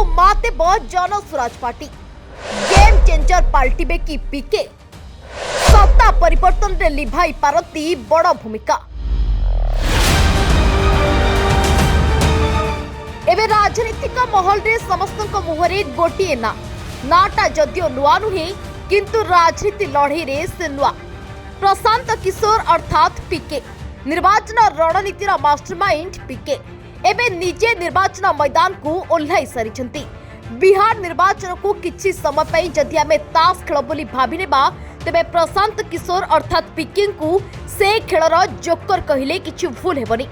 मातेब Jan Suraaj party game changer पाल्टिबे कि पीके सत्ता परिवर्तन रे लिभाई पारती बड़ भूमिका। एबे राजनीतिक महल रे समस्त मुहरे गोटे नाटा जदियो नुआ नुहे किंतु राजनीति लड़ई रे से नुआ। प्रशांत किशोर अर्थात पीके निर्वाचन रणनीतिर मास्टरमाइंड पीके एबे निजे निर्वाचन मैदान को ओह्लाई सारी। बिहार निर्वाचन को किछि समय पई जदि आमे ताश खेल बोली भाबी नेबा तेबे प्रशांत किशोर अर्थात पीके को से खेलर जोकर कहिले किछि भूल हेबनी।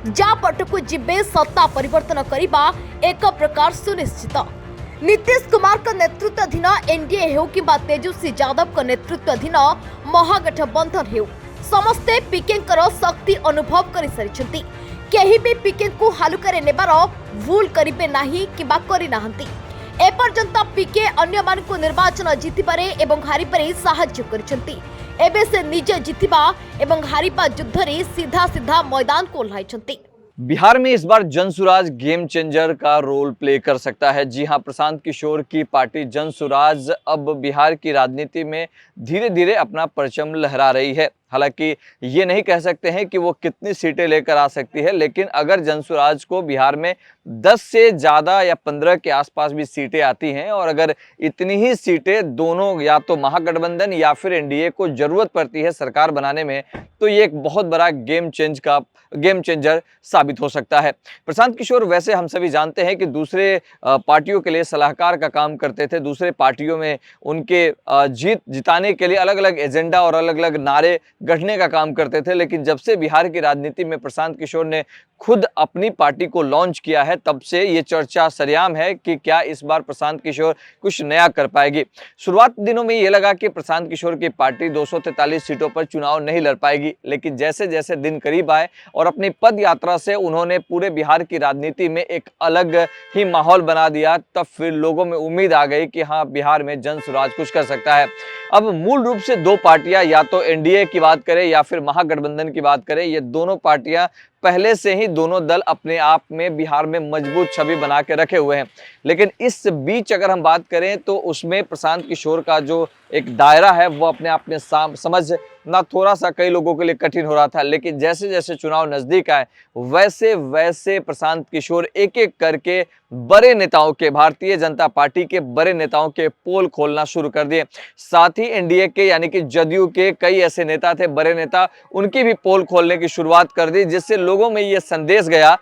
जा पटकू जिबे सत्ता परिवर्तन करिबा एक प्रकार सुनिश्चित। नीतीश कुमार का नेतृत्वाधीन एनडीए हो कि तेजस्वी यादव का नेतृत्वाधीन महागठबंधन हो समस्ते पीके शक्ति अनुभव कर सारी। केही भी पीके को हालुकारे नेबार भूल करिबे नाही किबा करि नाहंती। एपर्यंत पीके अन्य मानकु निर्वाचन जितिबारे एवं हारिबारे साहाय्य करिसेंती। एबे से निजे जितिबा एवं हारिबा युद्ध रे सीधा सीधा मैदान को ओह्लाइछंती। बिहार में इस बार जनसुराज गेम चेंजर का रोल प्ले कर सकता है। जी हां, प्रशांत किशोर की पार्टी जनसुराज अब बिहार की राजनीति में धीरे धीरे अपना परचम लहरा रही है। हालांकि ये नहीं कह सकते हैं कि वो कितनी सीटें लेकर आ सकती है, लेकिन अगर जनसुराज को बिहार में 10 से ज़्यादा या 15 के आसपास भी सीटें आती हैं और अगर इतनी ही सीटें दोनों या तो महागठबंधन या फिर एनडीए को जरूरत पड़ती है सरकार बनाने में, तो ये एक बहुत बड़ा गेम चेंजर साबित हो सकता है। प्रशांत किशोर वैसे हम सभी जानते हैं कि दूसरे पार्टियों के लिए सलाहकार का काम करते थे। दूसरे पार्टियों में उनके जिताने के लिए अलग अलग एजेंडा और अलग अलग नारे गढ़ने का काम करते थे। लेकिन जब से बिहार की राजनीति में प्रशांत किशोर ने खुद अपनी पार्टी को लॉन्च किया है, तब से ये चर्चा सरेआम है कि क्या इस बार प्रशांत किशोर कुछ नया कर पाएगी। शुरुआत दिनों में ये लगा कि प्रशांत किशोर की पार्टी 243 सीटों पर चुनाव नहीं लड़ पाएगी, लेकिन जैसे जैसे दिन करीब आए और अपनी पद यात्रा से उन्होंने पूरे बिहार की राजनीति में एक अलग ही माहौल बना दिया, तब फिर लोगों में उम्मीद आ गई कि हाँ, बिहार में जनसुराज कुछ कर सकता है। अब मूल रूप से दो पार्टियां, या तो एनडीए की बात करें या फिर महागठबंधन की बात करें, ये दोनों पार्टियां पहले से ही दोनों दल अपने आप में बिहार में मजबूत छवि बना के रखे हुए हैं। लेकिन इस बीच अगर हम बात करें तो उसमें प्रशांत किशोर का जो एक दायरा है वो अपने आप में समझना थोड़ा सा कई लोगों के लिए कठिन हो रहा था। लेकिन जैसे जैसे चुनाव नजदीक आए वैसे वैसे प्रशांत किशोर एक एक करके बड़े नेताओं के, भारतीय जनता पार्टी के बड़े नेताओं के पोल खोलना शुरू कर दिए। साथ ही एनडीए के यानी कि जदयू के कई ऐसे नेता थे, बड़े नेता, उनकी भी पोल खोलने की शुरुआत कर दी, जिससे लोगों में यह संदेश गया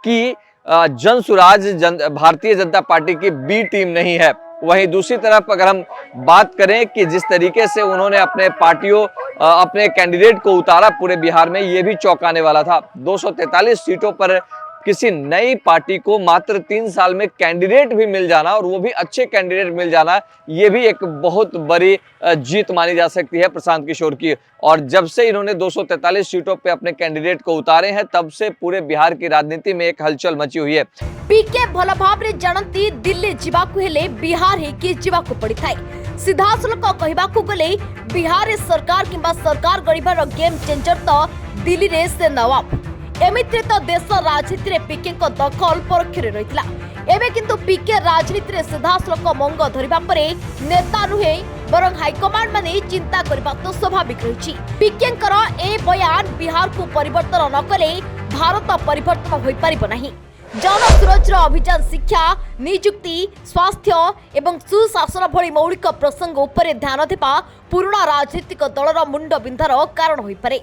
कि जनसुराज भारतीय जनता पार्टी की बी टीम नहीं है। वहीं दूसरी तरफ अगर हम बात करें कि जिस तरीके से उन्होंने अपने कैंडिडेट को उतारा पूरे बिहार में, ये भी चौंकाने वाला था। 243 सीटों पर किसी नई पार्टी को मात्र 3 साल में कैंडिडेट भी मिल जाना, और वो भी अच्छे कैंडिडेट मिल जाना, ये भी एक बहुत बड़ी जीत मानी जा सकती है प्रशांत किशोर की। और जब से इन्होंने 243 सीटों पे अपने कैंडिडेट को उतारे हैं, तब से पूरे बिहार की राजनीति में एक हलचल मची हुई है। पीके भल भाव जानती दिल्ली जीवाकु हेले बिहार ही कि जीवाकु पड़ी थाए। सीधासलख कहबाकू गले बिहार रे सरकार किंबा सरकार गढ़िबार गेम चेंजर तो दिल्ली रे से नवाब। एमित्रे तो देश राजनीति रे पीके को दखल परोक्ष रे रहितला। एबे किंतु पीके राजनीति रे सीधासलख मंग धरिबा परे नेता नुहे बरं हाईकमांड माने चिंता करबा तो स्वाभाविक रहिछि। पीकेंकर ए बयान बिहार को परिवर्तन न कले भारत परिवर्तन होई परिबो नाही। जनसुरक्षा अभियान, शिक्षा, नियुक्ति, स्वास्थ्य एवं सुशासन भली मौलिक प्रसंग उपरे ध्यान देबा पुराना राजनीतिक दलर मुंड बिंधार कारण होई पारे।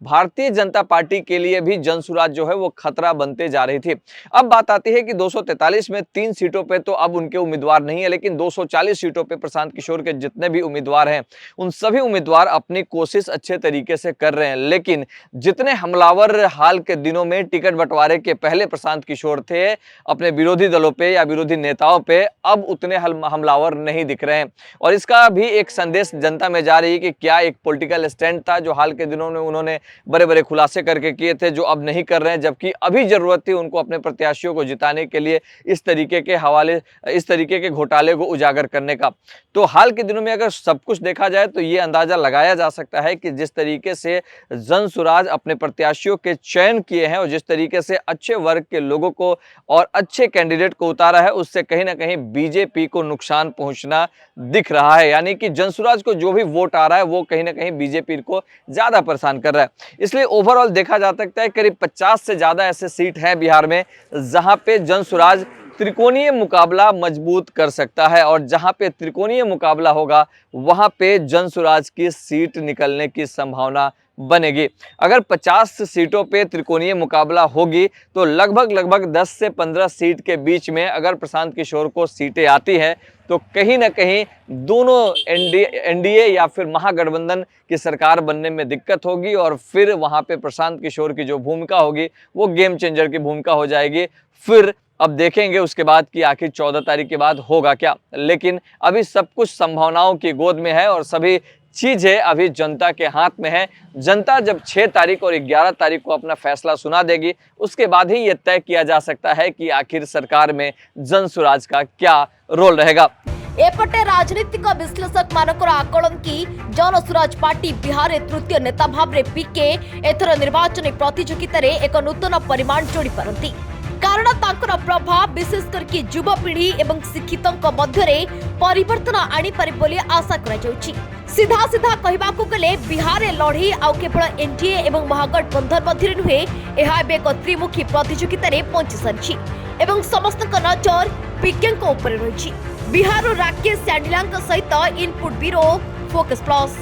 भारतीय जनता पार्टी के लिए भी जनसुराज जो है वो खतरा बनते जा रही थी। अब बात आती है कि 243 में 3 सीटों पे तो अब उनके उम्मीदवार नहीं है, लेकिन 240 सीटों पे प्रशांत किशोर के जितने भी उम्मीदवार हैं, उन सभी उम्मीदवार अपनी कोशिश अच्छे तरीके से कर रहे हैं। लेकिन जितने हमलावर हाल के दिनों में टिकट बंटवारे के पहले प्रशांत किशोर थे अपने विरोधी दलों पे या विरोधी नेताओं पे, अब उतने हमलावर नहीं दिख रहे हैं। और इसका भी एक संदेश जनता में जा रही है कि क्या एक पॉलिटिकल स्टैंड था जो हाल के दिनों में उन्होंने बड़े बड़े खुलासे करके किए थे जो अब नहीं कर रहे हैं, जबकि अभी जरूरत थी उनको अपने प्रत्याशियों को जिताने के लिए इस तरीके के घोटाले को उजागर करने का। तो हाल के दिनों में अगर सब कुछ देखा जाए तो ये अंदाजा लगाया जा सकता है कि जिस तरीके से जनसुराज अपने प्रत्याशियों के चयन किए हैं और जिस तरीके से अच्छे वर्ग के लोगों को और अच्छे कैंडिडेट को उतारा है, उससे कहीं ना कहीं बीजेपी को नुकसान पहुंचना दिख रहा है। यानी कि जनसुराज को जो भी वोट आ रहा है वो कहीं ना कहीं बीजेपी को ज्यादा परेशान कर रहा है। इसलिए ओवरऑल देखा जा सकता है करीब 50 से ज्यादा ऐसे सीट हैं बिहार में जहां पे जनसुराज त्रिकोणीय मुकाबला मजबूत कर सकता है, और जहां पे त्रिकोणीय मुकाबला होगा वहां पे जनसुराज की सीट निकलने की संभावना बनेगी। अगर 50 सीटों पे त्रिकोणीय मुकाबला होगी तो लगभग 10 से 15 सीट के बीच में अगर प्रशांत किशोर को सीटें आती हैं तो कहीं ना कहीं दोनों एनडीए या फिर महागठबंधन की सरकार बनने में दिक्कत होगी, और फिर वहां पे प्रशांत किशोर की जो भूमिका होगी वो गेम चेंजर की भूमिका हो जाएगी। फिर अब देखेंगे उसके बाद कि आखिर 14 तारीख के बाद होगा क्या, लेकिन अभी सब कुछ संभावनाओं की गोद में है और सभी चीजें अभी जनता के हाथ में है। जनता जब 6 तारीख और 11 तारीख को अपना फैसला सुना देगी उसके बाद ही यह तय किया जा सकता है कि आखिर सरकार में जनसुराज का क्या रोल रहेगा। एपटे राजनीतिक विश्लेषक मानकर आकलन की जनसुराज पार्टी बिहार में तृतीय नेता भाव पीके एथर निर्वाचन प्रतियोगिता रे एक नूतन परिमाण जोड़ी पारंती, कारण तांकर प्रभाव विशेष करके युवपीढ़ी एवं शिक्षितों मध्य परिवर्तन आनी पारे बोली आशा करा जाउछि। सीधा सीधा कहबाकू गले बिहार लड़ई आउ केवल एनडीए एवं महागठबंधन मध्य नुहे, यह एक त्रिमुखी प्रतियोगिता रे पहुंची सारिछि एवं समस्त नजर पीके ऊपर रही। बिहार राकेश सैंडिला सहित इनपुट ब्यूरो फोकस प्लस।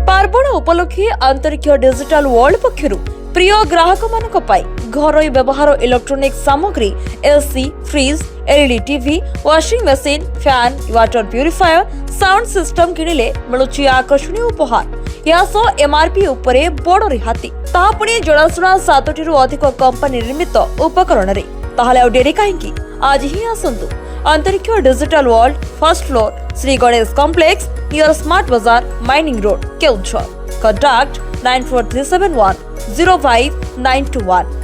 पार्वण उपलक्षे आंतरिक डिजिटल वर्ल्ड पक्षरु प्रिय ग्राहक मानक पाई घरोई व्यवहार इलेक्ट्रॉनिक सामग्री AC, fridge, LED TV, washing machine, fan, water purifier, sound system किनिले मिलुछि आकर्षणीय उपहार। या सो एमआरपी उपरे बड़ रिहाती, ताहा पुणी जणाशुना 7टी रु अधिक कंपनी निर्मित उपकरण रे। ताहाले आ डेरी काहेकि आज ही आसंतु आंतरिक digital world, first floor, Shri Ganesh complex, near smart बाजार, माइनिंग रोड, केउंझर। Contact 94371 05921.